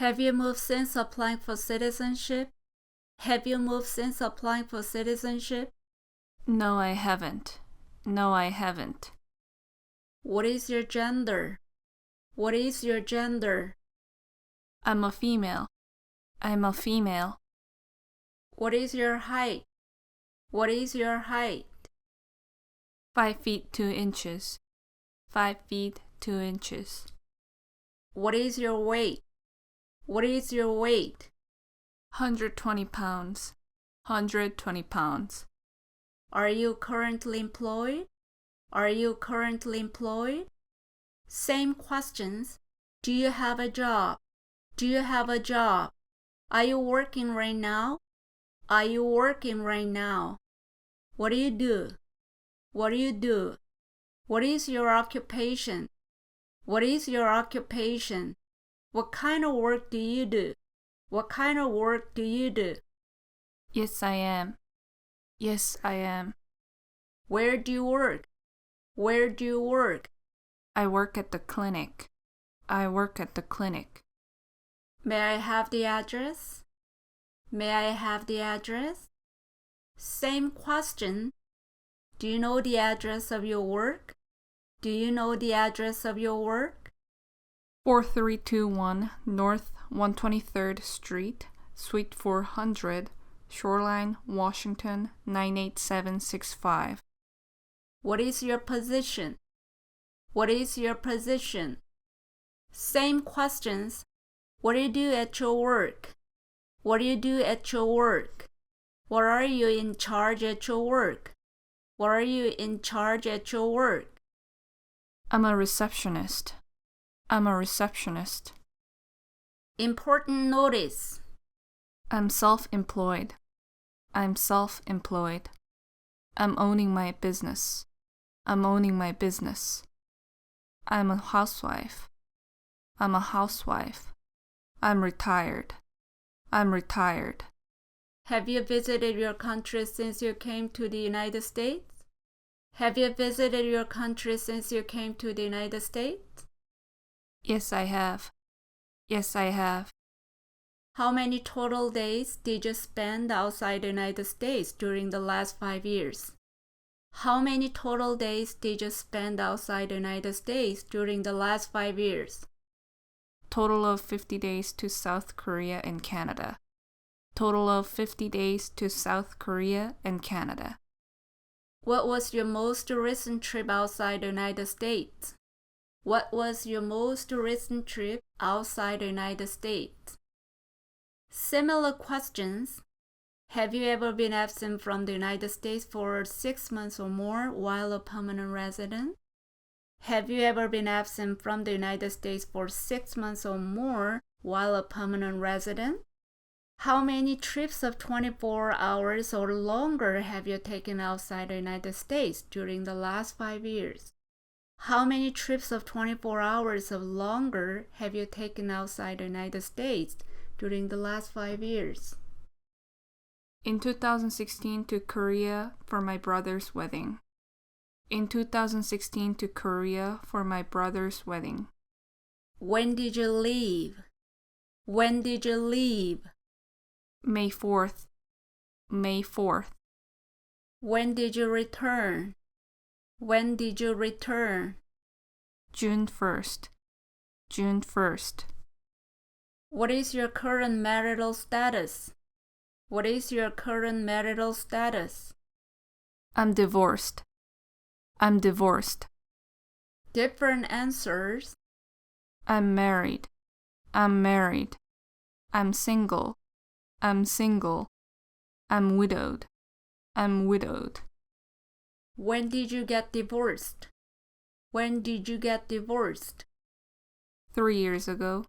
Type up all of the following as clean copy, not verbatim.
Have you moved since applying for citizenship? Have you moved since applying for citizenship? No, I haven't. No, I haven't. What is your gender? What is your gender? I'm a female. I'm a female. What is your height? What is your height? 5 feet 2 inches. 5 feet 2 inches. What is your weight? What is your weight? 120 pounds. 120 pounds. Are you currently employed? Are you currently employed? Same questions. Do you have a job? Do you have a job? Are you working right now? Are you working right now? What do you do? What do you do? What is your occupation? What is your occupation? What kind of work do you do? What kind of work do you do? Yes, I am. Yes, I am. Where do you work? Where do you work? I work at the clinic. I work at the clinic. May I have the address? May I have the address? Same question. Do you know the address of your work? Do you know the address of your work? 4321 North 123rd Street, Suite 400, Shoreline, Washington 98765. What is your position? What is your position? Same questions. What do you do at your work? What do you do at your work? What are you in charge at your work? What are you in charge at your work? I'm a receptionist. I'm a receptionist. Important notice. I'm self-employed. I'm self-employed. I'm owning my business. I'm owning my business. I'm a housewife. I'm a housewife. I'm retired. I'm retired. Have you visited your country since you came to the United States? Have you visited your country since you came to the United States? Yes, I have. Yes, I have. How many total days did you spend outside the United States during the last 5 years? How many total days did you spend outside the United States during the last 5 years? Total of 50 days to South Korea and Canada. Total of 50 days to South Korea and Canada. What was your most recent trip outside the United States? What was your most recent trip outside the United States? Similar questions. Have you ever been absent from the United States for 6 months or more while a permanent resident? Have you ever been absent from the United States for 6 months or more while a permanent resident? How many trips of 24 hours or longer have you taken outside the United States during the last 5 years? How many trips of 24 hours or longer have you taken outside the United States during the last 5 years? In 2016 to Korea for my brother's wedding. In 2016 to Korea for my brother's wedding. When did you leave? When did you leave? May 4th. May 4th. When did you return? When did you return? June 1st. June 1st. What is your current marital status? What is your current marital status? I'm divorced. I'm divorced. Different answers. I'm married. I'm married. I'm single. I'm single. I'm widowed. I'm widowed. When did you get divorced? When did you get divorced? 3 years ago.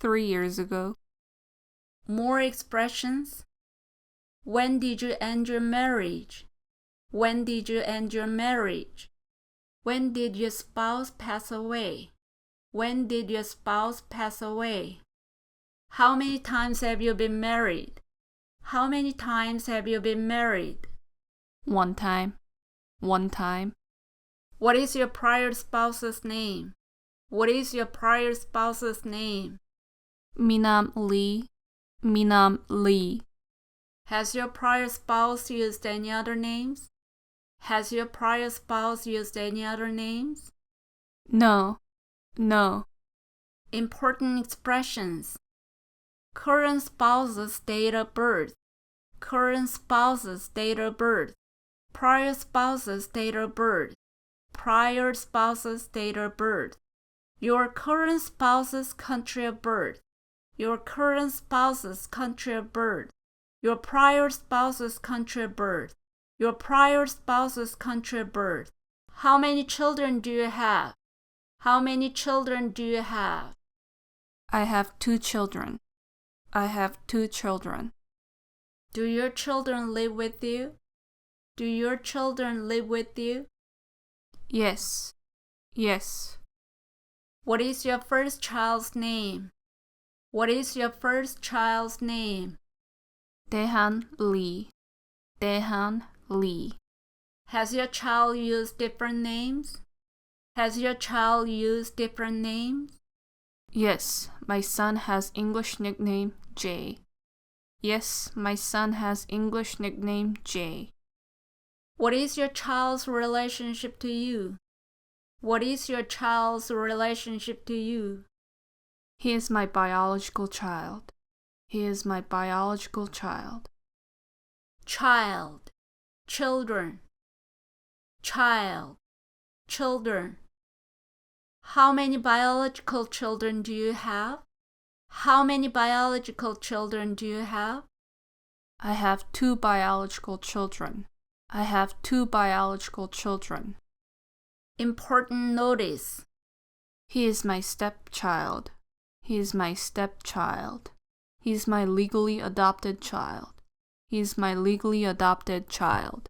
3 years ago. More expressions. When did you end your marriage? When did you end your marriage? When did your spouse pass away? When did your spouse pass away? How many times have you been married? How many times have you been married? 1 time. 1 time. What is your prior spouse's name? What is your prior spouse's name? Minam Lee, Minam Lee. Has your prior spouse used any other names? Has your prior spouse used any other names? No, no. Important expressions. Current spouse's date of birth. Current spouse's date of birth. Prior spouse's date of birth. Prior spouse's date of birth. Your current spouse's country of birth. Your current spouse's country of birth. Your prior spouse's country of birth. Your prior spouse's country of birth. How many children do you have? How many children do you have? I have 2 children. I have 2 children. Do your children live with you? Do your children live with you? Yes, yes. What is your first child's name? What is your first child's name? Daehan Lee. Daehan Lee. Has your child used different names? Has your child used different names? Yes, my son has English nickname Jay. Yes, my son has English nickname Jay. What is your child's relationship to you? What is your child's relationship to you? He is my biological child. He is my biological child. Child, children. Child, children. How many biological children do you have? How many biological children do you have? I have 2 biological children. I have 2 biological children. Important notice. He is my stepchild. He is my stepchild. He is my legally adopted child. He is my legally adopted child.